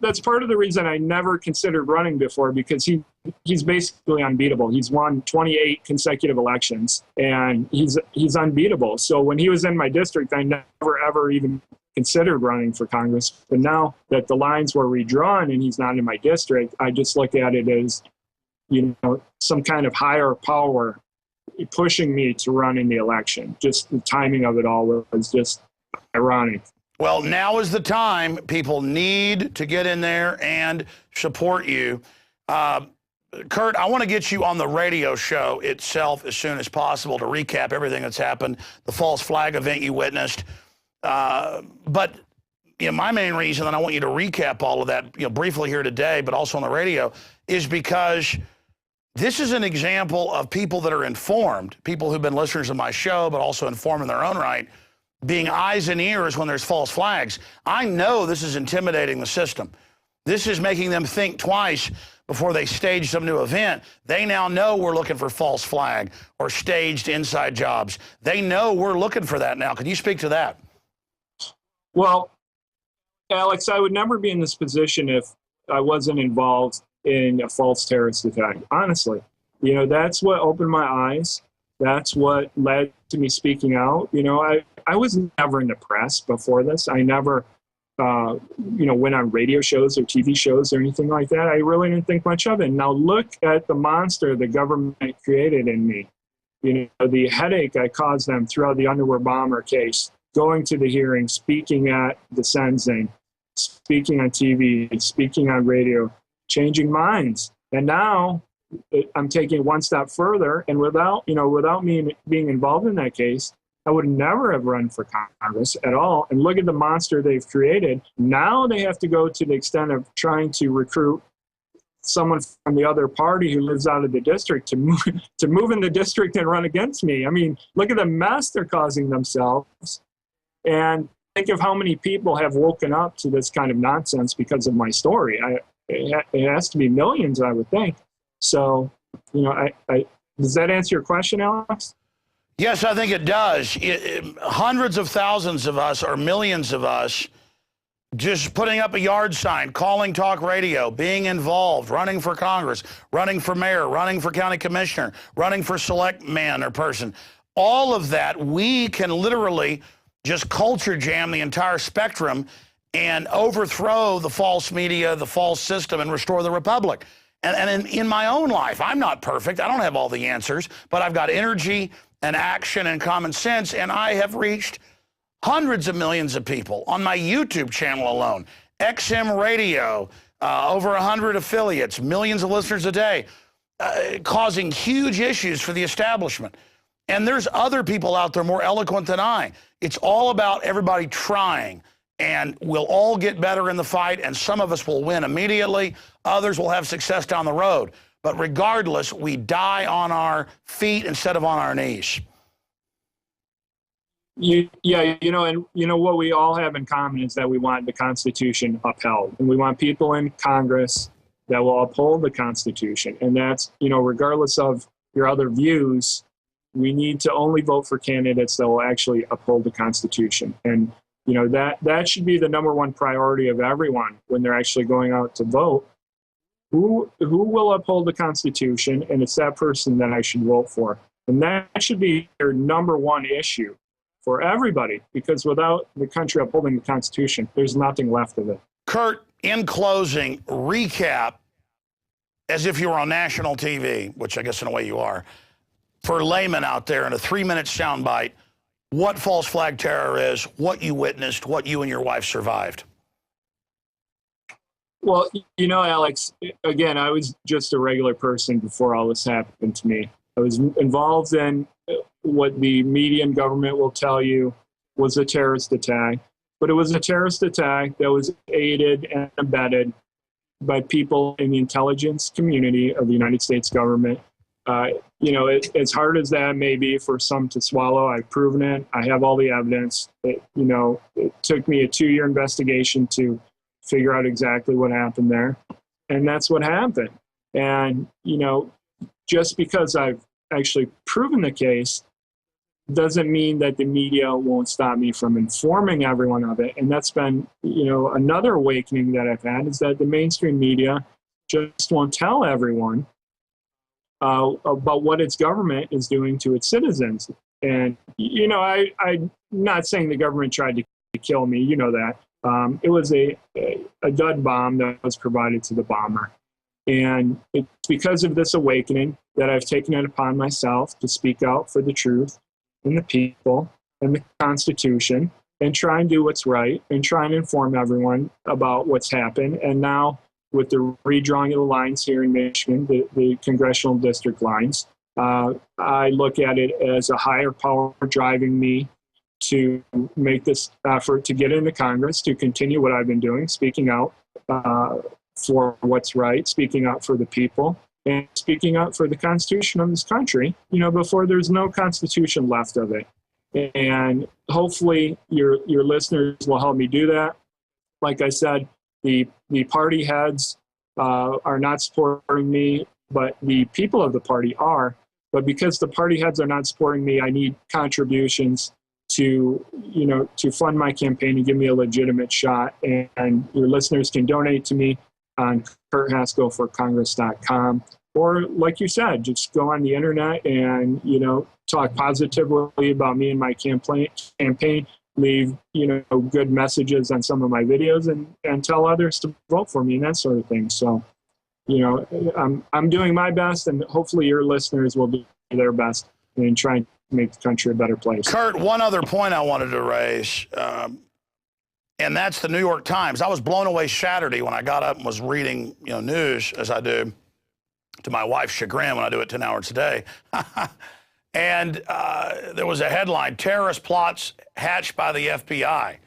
that's part of the reason I never considered running before, because he's basically unbeatable. He's won 28 consecutive elections, and he's unbeatable. So when he was in my district, I never ever even considered running for Congress. But now that the lines were redrawn and he's not in my district, I just look at it as, you know, some kind of higher power pushing me to run in the election. Just the timing of it all was just ironic. Well, now is the time. People need to get in there and support you. Kurt, I want to get you on the radio show itself as soon as possible to recap everything that's happened, the false flag event you witnessed. But you know, my main reason that I want you to recap all of that, you know, briefly here today, but also on the radio, is because this is an example of people that are informed, people who've been listeners of my show, but also informed in their own right, being eyes and ears when there's false flags. I know this is intimidating the system. This is making them think twice before they stage some new event. They now know we're looking for false flag or staged inside jobs. They know we're looking for that now. Can you speak to that? Well, Alex, I would never be in this position if I wasn't involved in a false terrorist attack. Honestly, you know, that's what opened my eyes. That's what led to me speaking out. You know, I was never in the press before this. I never, you know, went on radio shows or TV shows or anything like that. I really didn't think much of it. Now look at the monster the government created in me. You know, the headache I caused them throughout the underwear bomber case, going to the hearing, speaking at the sentencing, speaking on TV, speaking on radio, changing minds. And now I'm taking it one step further, and without me being involved in that case, I would never have run for Congress at all. And look at the monster they've created. Now they have to go to the extent of trying to recruit someone from the other party who lives out of the district to move in the district and run against me. I mean, look at the mess they're causing themselves. And think of how many people have woken up to this kind of nonsense because of my story. It has to be millions, I would think. So, you know, does that answer your question, Alex? Yes, I think it does. Hundreds of thousands of us, or millions of us, just putting up a yard sign, calling talk radio, being involved, running for Congress, running for mayor, running for county commissioner, running for select man or person. All of that, we can literally just culture jam the entire spectrum and overthrow the false media, the false system, and restore the republic. And in my own life, I'm not perfect. I don't have all the answers, but I've got energy and action and common sense, and I have reached hundreds of millions of people on my YouTube channel alone. XM Radio, over 100 affiliates, millions of listeners a day, causing huge issues for the establishment. And there's other people out there more eloquent than I. It's all about everybody trying. And we'll all get better in the fight, and some of us will win immediately. Others will have success down the road. But regardless, we die on our feet instead of on our knees. Yeah, you know, and you know what we all have in common is that we want the Constitution upheld, and we want people in Congress that will uphold the Constitution. And that's, you know, regardless of your other views, we need to only vote for candidates that will actually uphold the Constitution. And you know, that should be the number one priority of everyone when they're actually going out to vote. Who will uphold the Constitution? And it's that person that I should vote for. And that should be their number one issue for everybody, because without the country upholding the Constitution, there's nothing left of it. Kurt, in closing, recap, as if you were on national TV, which I guess in a way you are, for laymen out there in a 3-minute soundbite, what false flag terror is, what you witnessed, what you and your wife survived. Well, you know, Alex, again, I was just a regular person before all this happened to me. I was involved in what the media and government will tell you was a terrorist attack, but it was a terrorist attack that was aided and abetted by people in the intelligence community of the United States government. You know, as hard as that may be for some to swallow, I've proven it. I have all the evidence. You know, it took me a 2-year investigation to figure out exactly what happened there. And that's what happened. And, you know, just because I've actually proven the case doesn't mean that the media won't stop me from informing everyone of it. And that's been, another awakening that I've had, is that the mainstream media just won't tell everyone about what its government is doing to its citizens. And, I'm not saying the government tried to kill me, that. It was a dud bomb that was provided to the bomber. And it's because of this awakening that I've taken it upon myself to speak out for the truth and the people and the Constitution, and try and do what's right, and try and inform everyone about what's happened. And now, with the redrawing of the lines here in Michigan, the congressional district lines, I look at it as a higher power driving me to make this effort to get into Congress, to continue what I've been doing, speaking out for what's right, speaking out for the people, and speaking out for the Constitution of this country, before there's no Constitution left of it. And hopefully your listeners will help me do that. Like I said, the party heads are not supporting me, but the people of the party are. But because the party heads are not supporting me, I need contributions to fund my campaign and give me a legitimate shot. And your listeners can donate to me on kurthaskellforcongress.com, or like you said, just go on the internet and talk positively about me and my campaign, leave good messages on some of my videos, and tell others to vote for me and that sort of thing. So I'm doing my best, and hopefully your listeners will do their best in trying to make the country a better place. Kurt, one other point I wanted to raise, and that's the New York Times. I was blown away Saturday when I got up and was reading news, as I do, to my wife's chagrin when I do it 10 hours a day. And there was a headline, "Terrorist Plots Hatched by the FBI."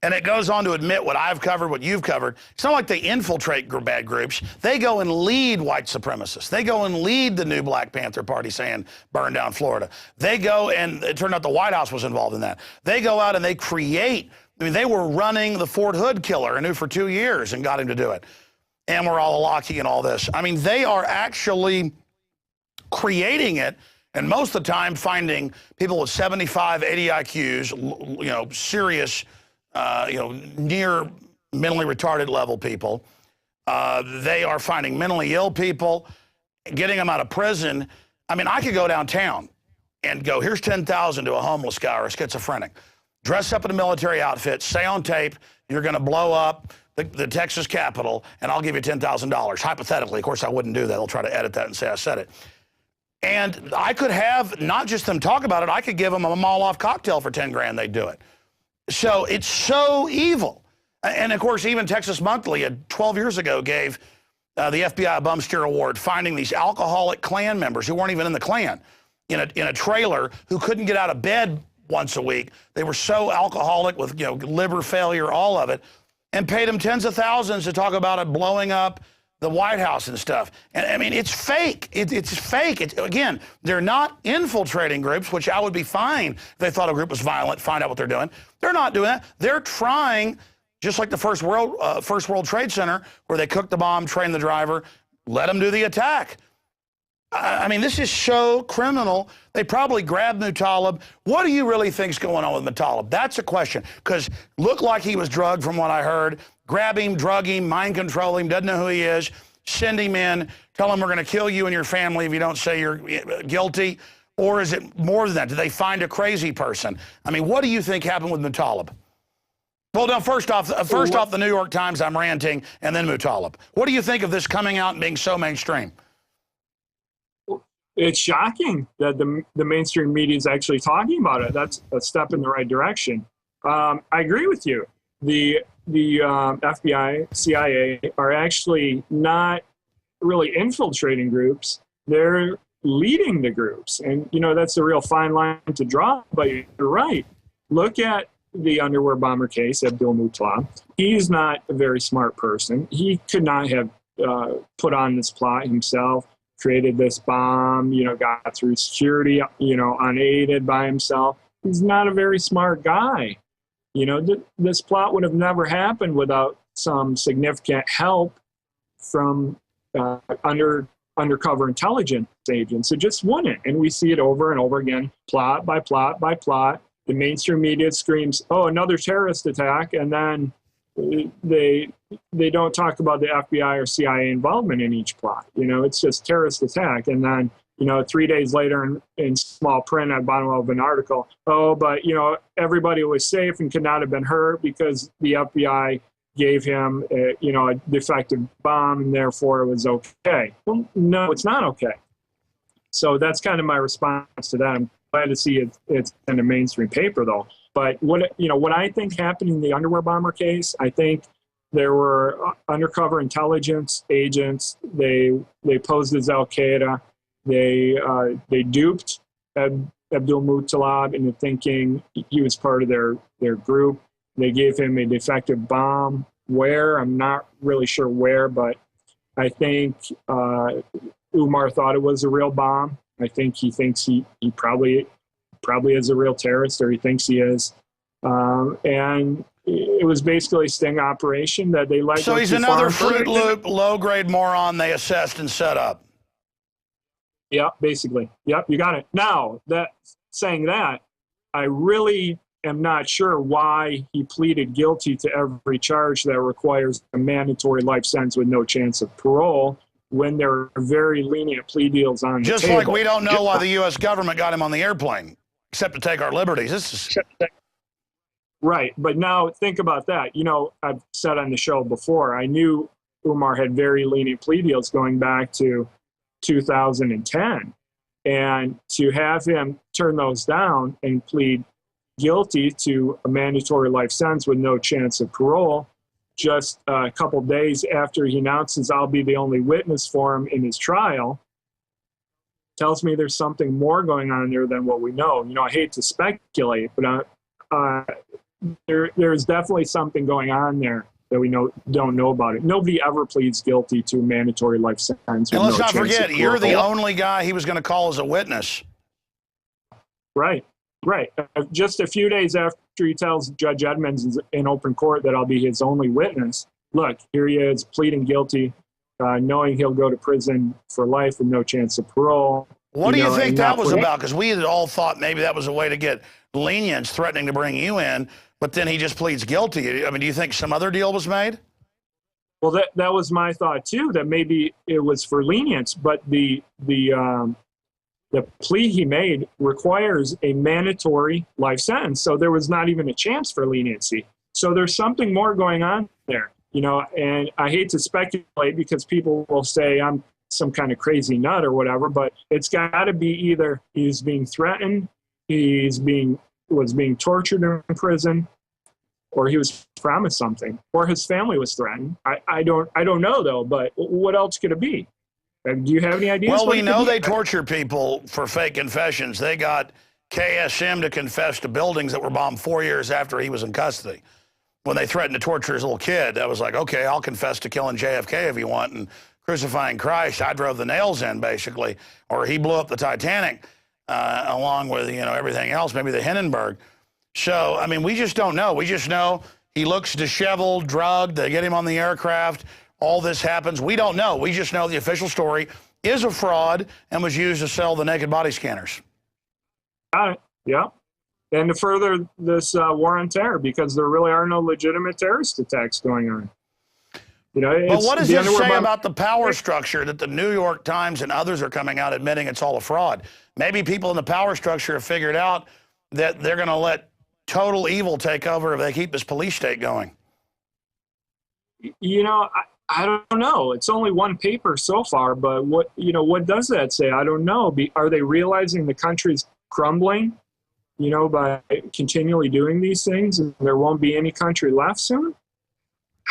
And it goes on to admit what I've covered, what you've covered. It's not like they infiltrate bad groups. They go and lead white supremacists. They go and lead the new Black Panther Party saying, burn down Florida. They go, and it turned out the White House was involved in that. They go out and they create. I mean, they were running the Fort Hood killer and knew for 2 years and got him to do it. And we're all Lockie and all this. I mean, they are actually creating it, and most of the time finding people with 75, 80 IQs, serious, near mentally retarded level people. They are finding mentally ill people, getting them out of prison. I mean, I could go downtown and go, here's 10,000 to a homeless guy or a schizophrenic. Dress up in a military outfit, say on tape, you're going to blow up the Texas Capitol, and I'll give you $10,000. Hypothetically, of course, I wouldn't do that. They'll try to edit that and say I said it. And I could have not just them talk about it, I could give them a Moloff cocktail for 10 grand, they'd do it. So it's so evil. And of course, even Texas Monthly 12 years ago gave the FBI a bum steer award, finding these alcoholic Klan members who weren't even in the Klan in a trailer, who couldn't get out of bed once a week. They were so alcoholic with liver failure, all of it, and paid them tens of thousands to talk about it blowing up the White House and stuff. And I mean, it's fake. It's fake. Again, they're not infiltrating groups, which I would be fine if they thought a group was violent, find out what they're doing. They're not doing that. They're trying, just like the First World Trade Center, where they cooked the bomb, trained the driver, let them do the attack. I mean, this is so criminal. They probably grabbed Muttalib. What do you really think's going on with Muttalib? That's a question, because looked like he was drugged from what I heard. Grab him, drug him, mind control him, doesn't know who he is, send him in, tell him we're going to kill you and your family if you don't say you're guilty. Or is it more than that? Do they find a crazy person? I mean, what do you think happened with Muttalib? Well, now, first off, the New York Times, I'm ranting, and then Muttalib. What do you think of this coming out and being so mainstream? It's shocking that the mainstream media is actually talking about it. That's a step in the right direction. I agree with you. The FBI, CIA are actually not really infiltrating groups. They're leading the groups. And, that's a real fine line to draw, but you're right. Look at the underwear bomber case, Abdul Muttalib. He's not a very smart person. He could not have put on this plot himself, created this bomb, got through security, unaided by himself. He's not a very smart guy. This plot would have never happened without some significant help from undercover intelligence agents. It just wouldn't. And we see it over and over again, plot by plot by plot. The mainstream media screams, oh, another terrorist attack. And then they don't talk about the FBI or CIA involvement in each plot. It's just terrorist attack. And then, 3 days later in small print at the bottom of an article, oh, but, everybody was safe and could not have been hurt because the FBI gave him, a defective bomb and therefore it was okay. Well, no, it's not okay. So that's kind of my response to that. I'm glad to see it's in a mainstream paper though. But what I think happened in the underwear bomber case, I think there were undercover intelligence agents. They posed as Al Qaeda. They duped Abdul Muttalib into thinking he was part of their group. They gave him a defective bomb. Where? I'm not really sure where, but I think Umar thought it was a real bomb. I think he thinks he probably is a real terrorist, or he thinks he is. And it was basically a sting operation that they liked. So he's another Fruit Loop, low-grade moron they assessed and set up. Yeah, basically. Yep, you got it. Now, saying that, I really am not sure why he pleaded guilty to every charge that requires a mandatory life sentence with no chance of parole when there are very lenient plea deals on the table. Just like we don't know why the U.S. government got him on the airplane, except to take our liberties. This is... Right, but now think about that. I've said on the show before, I knew Umar had very lenient plea deals going back to 2010. And to have him turn those down and plead guilty to a mandatory life sentence with no chance of parole just a couple days after he announces I'll be the only witness for him in his trial tells me there's something more going on there than what we know. I hate to speculate, but there's definitely something going on there that we don't know about it. Nobody ever pleads guilty to a mandatory life sentence. And let's not forget, you're the only guy he was going to call as a witness. Right. Just a few days after he tells Judge Edmonds in open court that I'll be his only witness, look, here he is pleading guilty, knowing he'll go to prison for life with no chance of parole. What do you think that was about? Because we had all thought maybe that was a way to get lenience, threatening to bring you in, but then he just pleads guilty. I mean, do you think some other deal was made? Well, that was my thought too, that maybe it was for lenience, but the plea he made requires a mandatory life sentence. So there was not even a chance for leniency. So there's something more going on there, and I hate to speculate because people will say I'm some kind of crazy nut or whatever, but it's got to be either he's being threatened, was being tortured in prison, or he was promised something, or his family was threatened. I don't know though, but what else could it be? Do you have any ideas? Well, we know they torture people for fake confessions. They got KSM to confess to buildings that were bombed 4 years after he was in custody. When they threatened to torture his little kid, I was like, okay, I'll confess to killing JFK if you want, and crucifying Christ, I drove the nails in, basically. Or he blew up the Titanic along with, everything else, maybe the Hindenburg. So, I mean, we just don't know. We just know he looks disheveled, drugged, they get him on the aircraft. All this happens. We don't know. We just know the official story is a fraud and was used to sell the naked body scanners. Got it. Yeah. And to further this war on terror, because there really are no legitimate terrorist attacks going on. But what does this say about the power structure that the New York Times and others are coming out admitting it's all a fraud? Maybe people in the power structure have figured out that they're going to let total evil take over if they keep this police state going. I don't know. It's only one paper so far, but what does that say? I don't know. Are they realizing the country's crumbling, by continually doing these things, and there won't be any country left soon?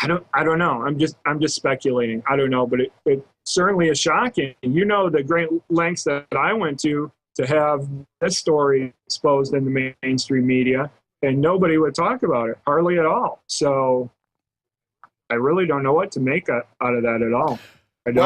I don't know. I'm just speculating. I don't know, but it certainly is shocking. The great lengths that I went to have this story exposed in the mainstream media, and nobody would talk about it, hardly at all. So I really don't know what to make out of that at all. I don't.